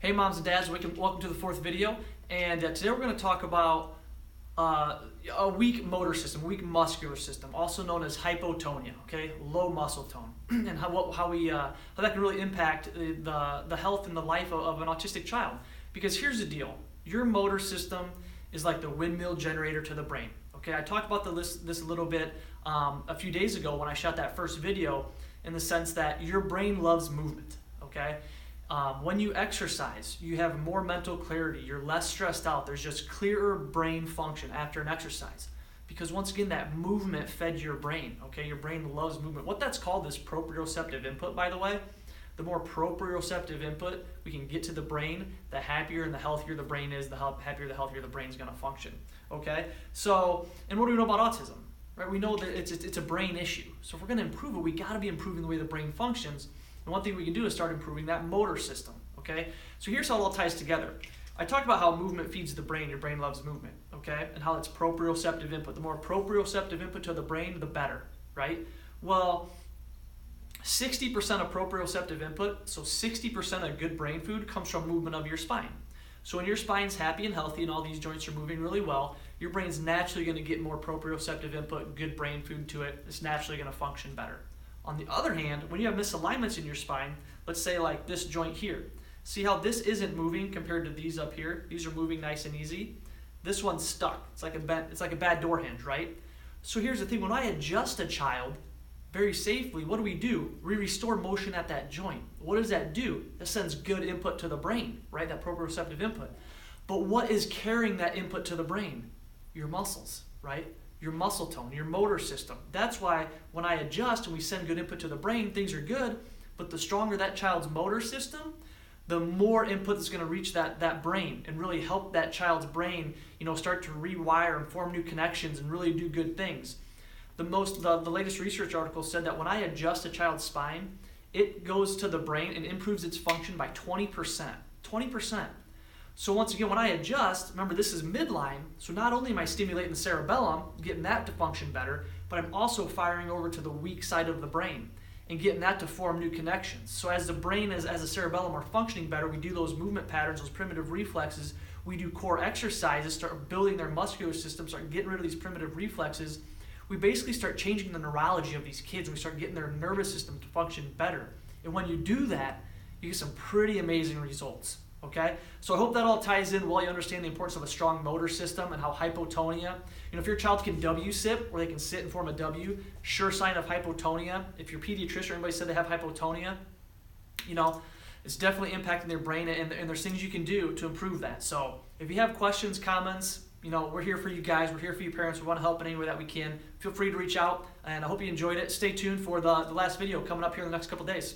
Hey moms and dads, welcome to the fourth video, and today we're going to talk about a weak motor system, weak muscular system, also known as hypotonia, okay, low muscle tone, and how that can really impact the health and the life of an autistic child. Because here's the deal, your motor system is like the windmill generator to the brain. Okay, I talked about this a little bit a few days ago when I shot that first video, in the sense that your brain loves movement, okay? When you exercise, you have more mental clarity, you're less stressed out, there's just clearer brain function after an exercise. Because once again, that movement fed your brain, okay? Your brain loves movement. What that's called is proprioceptive input, by the way. The more proprioceptive input we can get to the brain, the happier and the healthier the brain is, the happier, the healthier the brain's gonna function, okay? So, and what do we know about autism? Right? We know that it's a brain issue. So if we're gonna improve it, we gotta be improving the way the brain functions. And one thing we can do is start improving that motor system, okay? So here's how it all ties together. I talked about how movement feeds the brain, your brain loves movement, okay? And how it's proprioceptive input. The more proprioceptive input to the brain, the better, right? Well, 60% of proprioceptive input, so 60% of good brain food comes from movement of your spine. So when your spine's happy and healthy and all these joints are moving really well, your brain's naturally gonna get more proprioceptive input, good brain food to it. It's naturally gonna function better. On the other hand, when you have misalignments in your spine, let's say like this joint here, see how this isn't moving compared to these up here? These are moving nice and easy. This one's stuck. It's like a bad door hinge, right? So here's the thing, when I adjust a child very safely, what do? We restore motion at that joint. What does that do? That sends good input to the brain, right? That proprioceptive input. But what is carrying that input to the brain? Your muscles, right? Your muscle tone, your motor system. That's why when I adjust and we send good input to the brain, things are good, but the stronger that child's motor system, the more input that's going to reach that brain and really help that child's brain, start to rewire and form new connections and really do good things. The latest research article said that when I adjust a child's spine, it goes to the brain and improves its function by 20%. 20%. So once again, when I adjust, remember this is midline, so not only am I stimulating the cerebellum, getting that to function better, but I'm also firing over to the weak side of the brain and getting that to form new connections. So as the brain, as the cerebellum are functioning better, we do those movement patterns, those primitive reflexes, we do core exercises, start building their muscular system, start getting rid of these primitive reflexes. We basically start changing the neurology of these kids, and we start getting their nervous system to function better. And when you do that, you get some pretty amazing results. Okay, so I hope that all ties in well. You understand the importance of a strong motor system and how hypotonia, if your child can W-sit, or they can sit and form a W, sure sign of hypotonia. If your pediatrician or anybody said they have hypotonia, it's definitely impacting their brain, and there's things you can do to improve that. So if you have questions, comments, we're here for you guys. We're here for you parents. We want to help in any way that we can. Feel free to reach out, and I hope you enjoyed it. Stay tuned for the last video coming up here in the next couple days.